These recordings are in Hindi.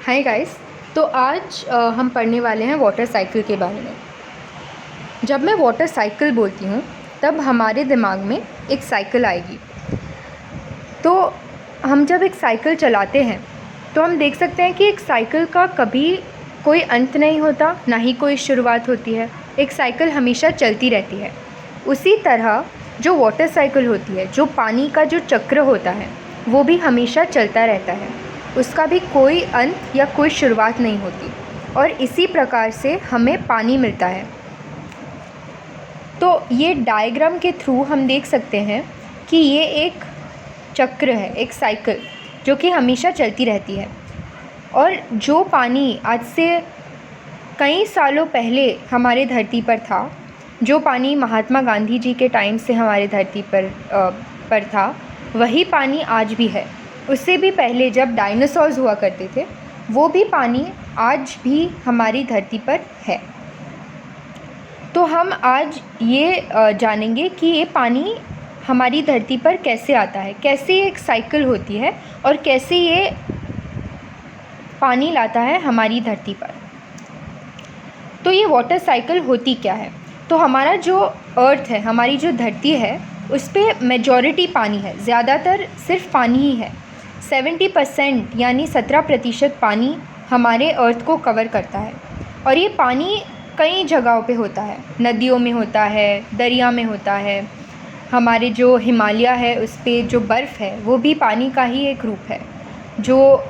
Hi guys. तो आज हम पढ़ने वाले हैं वाटर साइकिल के बारे में। जब मैं वाटर साइकिल बोलती हूँ तब हमारे दिमाग में एक साइकिल आएगी। तो हम जब एक साइकिल चलाते हैं तो हम देख सकते हैं कि एक साइकिल का कभी कोई अंत नहीं होता, ना ही कोई शुरुआत होती है। एक साइकिल हमेशा चलती रहती है। उसी तरह जो वाटर साइकिल होती है, जो पानी का जो चक्र होता है, वो भी हमेशा चलता रहता है। उसका भी कोई अंत या कोई शुरुआत नहीं होती। और इसी प्रकार से हमें पानी मिलता है। तो ये डायग्राम के थ्रू हम देख सकते हैं कि ये एक चक्र है, एक साइकिल जो कि हमेशा चलती रहती है। और जो पानी आज से कई सालों पहले हमारे धरती पर था, जो पानी महात्मा गांधी जी के टाइम से हमारे धरती पर था, वही पानी आज भी है। उससे भी पहले जब डायनासोर्स हुआ करते थे, वो भी पानी आज भी हमारी धरती पर है। तो हम आज ये जानेंगे कि ये पानी हमारी धरती पर कैसे आता है, कैसे एक साइकिल होती है और कैसे ये पानी लाता है हमारी धरती पर। तो ये वाटर साइकिल होती क्या है? तो हमारा जो अर्थ है, हमारी जो धरती है, उस पर मेजॉरिटी पानी है, ज़्यादातर सिर्फ पानी ही है। 70% यानी 17% पानी हमारे अर्थ को कवर करता है। और ये पानी कई जगहों पे होता है, नदियों में होता है, दरिया में होता है। हमारे जो हिमालय है उस पर जो बर्फ़ है वो भी पानी का ही एक रूप है, जो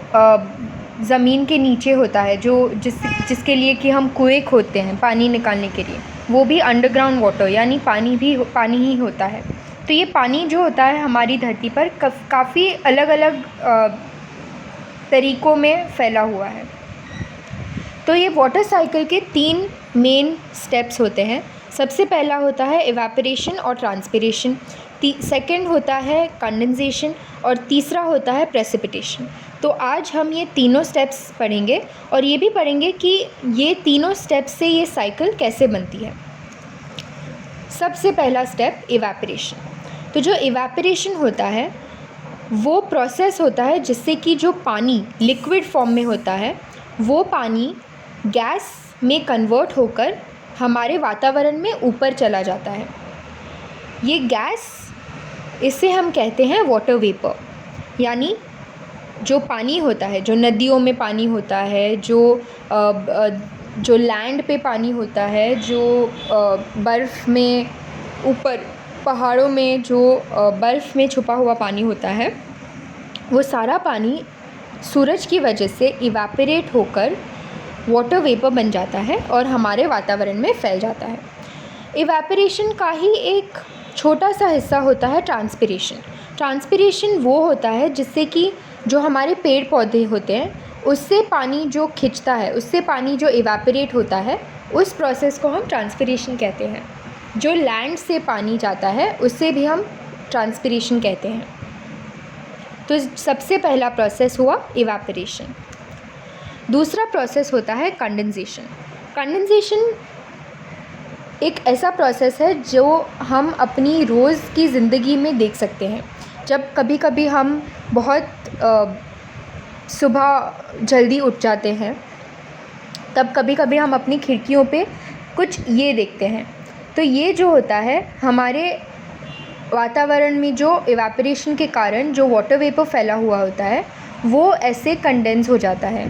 ज़मीन के नीचे होता है, जो जिसके लिए कि हम कुएं खोदते हैं पानी निकालने के लिए, वो भी अंडरग्राउंड वाटर यानी पानी ही होता है। तो ये पानी जो होता है हमारी धरती पर काफ़ी अलग अलग तरीक़ों में फैला हुआ है। तो ये वाटर साइकिल के 3 मेन स्टेप्स होते हैं। सबसे पहला होता है इवेपोरेशन और ट्रांसपिरेशन, सेकंड होता है कंडेंसेशन और तीसरा होता है प्रेसिपिटेशन। तो आज हम ये तीनों स्टेप्स पढ़ेंगे और ये भी पढ़ेंगे कि ये तीनों स्टेप्स से ये साइकिल कैसे बनती है। सबसे पहला स्टेप इवेपोरेशन। तो जो इवेपोरेशन होता है वो प्रोसेस होता है जिससे कि जो पानी लिक्विड फॉर्म में होता है वो पानी गैस में कन्वर्ट होकर हमारे वातावरण में ऊपर चला जाता है। ये गैस, इसे हम कहते हैं वाटर वेपर। यानी जो पानी होता है, जो नदियों में पानी होता है, जो लैंड पे पानी होता है, जो बर्फ़ में ऊपर पहाड़ों में जो बर्फ़ में छुपा हुआ पानी होता है, वो सारा पानी सूरज की वजह से इवेपोरेट होकर वाटर वेपर बन जाता है और हमारे वातावरण में फैल जाता है। इवेपोरेशन का ही एक छोटा सा हिस्सा होता है ट्रांसपिरेशन। ट्रांसपिरेशन वो होता है जिससे कि जो हमारे पेड़ पौधे होते हैं उससे पानी जो खिंचता है, उससे पानी जो इवेपोरेट होता है, उस प्रोसेस को हम ट्रांसपिरेशन कहते हैं। जो लैंड से पानी जाता है उससे भी हम ट्रांसपिरेशन कहते हैं। तो सबसे पहला प्रोसेस हुआ इवेपोरेशन। दूसरा प्रोसेस होता है कंडेंसेशन। कंडेंसेशन एक ऐसा प्रोसेस है जो हम अपनी रोज़ की ज़िंदगी में देख सकते हैं। जब कभी कभी हम बहुत सुबह जल्दी उठ जाते हैं, तब कभी कभी हम अपनी खिड़कियों पे कुछ ये देखते हैं। तो ये जो होता है हमारे वातावरण में जो इवेपोरेशन के कारण जो वाटर वेपर फैला हुआ होता है वो ऐसे कंडेंस हो जाता है,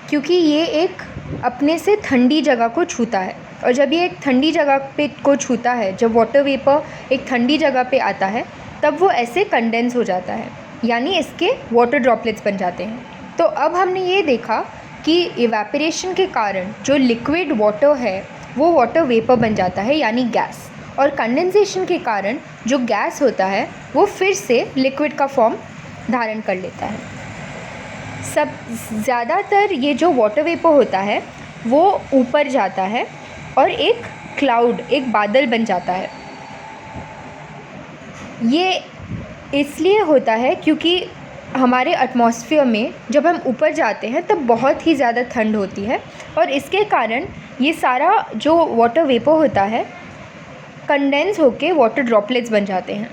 क्योंकि ये एक अपने से ठंडी जगह को छूता है। और जब ये एक ठंडी जगह पे को छूता है, जब वाटर वेपर एक ठंडी जगह पे आता है, तब वो ऐसे कंडेंस हो जाता है, यानी इसके वाटर ड्रॉपलेट्स बन जाते हैं। तो अब हमने ये देखा कि इवेपोरेशन के कारण जो लिक्विड वाटर है वो वाटर वेपर बन जाता है, यानी गैस। और कंडेंसेशन के कारण जो गैस होता है वो फिर से लिक्विड का फॉर्म धारण कर लेता है। सब ज़्यादातर ये जो वाटर वेपर होता है वो ऊपर जाता है और एक क्लाउड, एक बादल बन जाता है। ये इसलिए होता है क्योंकि हमारे एटमॉस्फेयर में जब हम ऊपर जाते हैं तब बहुत ही ज़्यादा ठंड होती है और इसके कारण ये सारा जो वाटर वेपर होता है कंडेंस होके वाटर ड्रॉपलेट्स बन जाते हैं।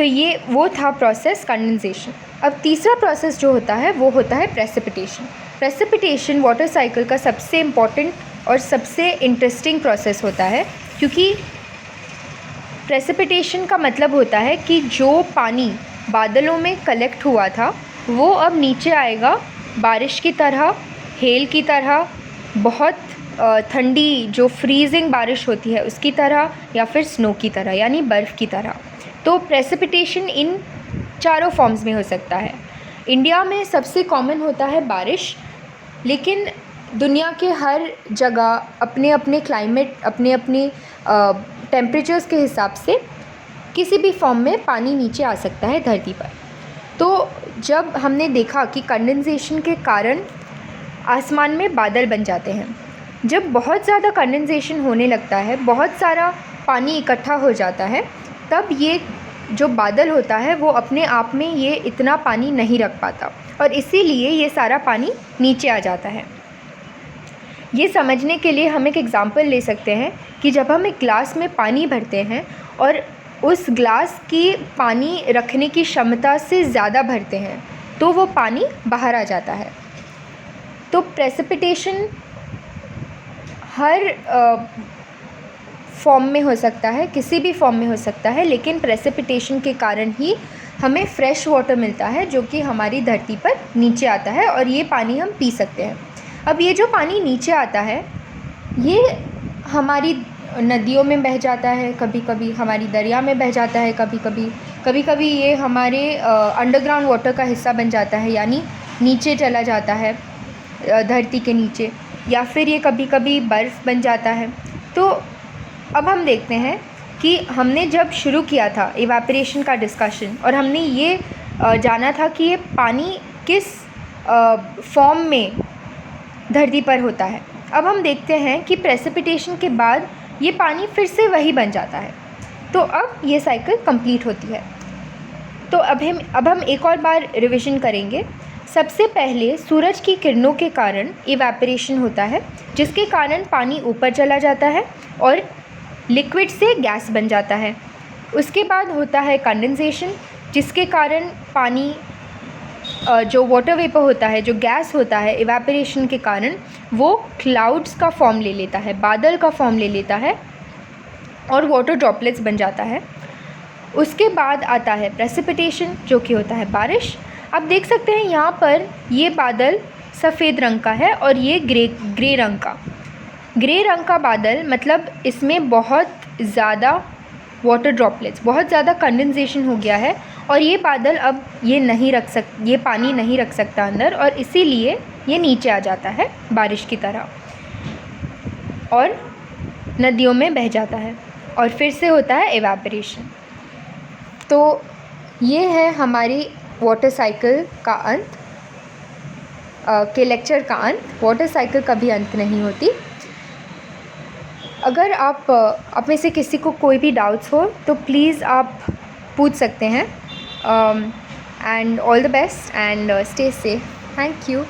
तो ये वो था प्रोसेस कंडेंसेशन। अब तीसरा प्रोसेस जो होता है वो होता है प्रेसिपिटेशन। प्रेसिपिटेशन वाटर साइकिल का सबसे इम्पॉर्टेंट और सबसे इंटरेस्टिंग प्रोसेस होता है, क्योंकि प्रेसिपिटेशन का मतलब होता है कि जो पानी बादलों में कलेक्ट हुआ था वो अब नीचे आएगा बारिश की तरह, हेल की तरह, बहुत ठंडी जो फ्रीजिंग बारिश होती है उसकी तरह, या फिर स्नो की तरह यानी बर्फ़ की तरह। तो प्रेसिपिटेशन इन चारों फॉर्म्स में हो सकता है। इंडिया में सबसे कॉमन होता है बारिश, लेकिन दुनिया के हर जगह अपने अपने क्लाइमेट, अपने अपने टेम्परेचर्स के हिसाब से किसी भी फॉर्म में पानी नीचे आ सकता है धरती पर। तो जब हमने देखा कि कंडेंसेशन के कारण आसमान में बादल बन जाते हैं, जब बहुत ज़्यादा कंडेंसेशन होने लगता है, बहुत सारा पानी इकट्ठा हो जाता है, तब ये जो बादल होता है वो अपने आप में ये इतना पानी नहीं रख पाता और इसीलिए ये सारा पानी नीचे आ जाता है। ये समझने के लिए हम एक एग्ज़ाम्पल ले सकते हैं कि जब हम एक ग्लास में पानी भरते हैं और उस ग्लास की पानी रखने की क्षमता से ज़्यादा भरते हैं तो वो पानी बाहर आ जाता है। तो प्रेसिपिटेशन हर फॉर्म में हो सकता है, किसी भी फॉर्म में हो सकता है, लेकिन प्रेसिपिटेशन के कारण ही हमें फ्रेश वाटर मिलता है जो कि हमारी धरती पर नीचे आता है और ये पानी हम पी सकते हैं। अब ये जो पानी नीचे आता है ये हमारी नदियों में बह जाता है, कभी कभी हमारी दरिया में बह जाता है, कभी कभी ये हमारे अंडरग्राउंड वाटर का हिस्सा बन जाता है, यानी नीचे चला जाता है धरती के नीचे, या फिर ये कभी कभी बर्फ़ बन जाता है। तो अब हम देखते हैं कि हमने जब शुरू किया था इवेपोरेशन का डिस्कशन और हमने ये जाना था कि ये पानी किस फॉर्म में धरती पर होता है। अब हम देखते हैं कि प्रेसिपिटेशन के बाद ये पानी फिर से वही बन जाता है, तो अब ये साइकिल कंप्लीट होती है। तो अब हम एक और बार रिवीजन करेंगे। सबसे पहले सूरज की किरणों के कारण इवेपोरेशन होता है, जिसके कारण पानी ऊपर चला जाता है और लिक्विड से गैस बन जाता है। उसके बाद होता है कंडेंसेशन, जिसके कारण पानी जो वाटर वेपर होता है, जो गैस होता है इवेपोरेशन के कारण, वो क्लाउड्स का फॉर्म ले लेता है, बादल का फॉर्म ले लेता है और वाटर ड्रॉपलेट्स बन जाता है। उसके बाद आता है प्रेसिपिटेशन, जो कि होता है बारिश। आप देख सकते हैं यहाँ पर ये बादल सफ़ेद रंग का है और ये ग्रे रंग का बादल, मतलब इसमें बहुत ज़्यादा वाटर ड्रॉपलेट्स, बहुत ज़्यादा कंडेंसेशन हो गया है और ये बादल अब ये पानी नहीं रख सकता अंदर और इसीलिए ये नीचे आ जाता है बारिश की तरह और नदियों में बह जाता है और फिर से होता है इवेपोरेशन। तो ये है हमारी वाटर साइकिल का अंत के लेक्चर का अंत। वाटर साइकिल कभी अंत नहीं होती। अगर आप में से किसी को कोई भी डाउट्स हो तो प्लीज़ आप पूछ सकते हैं। And all the best and stay safe. Thank you.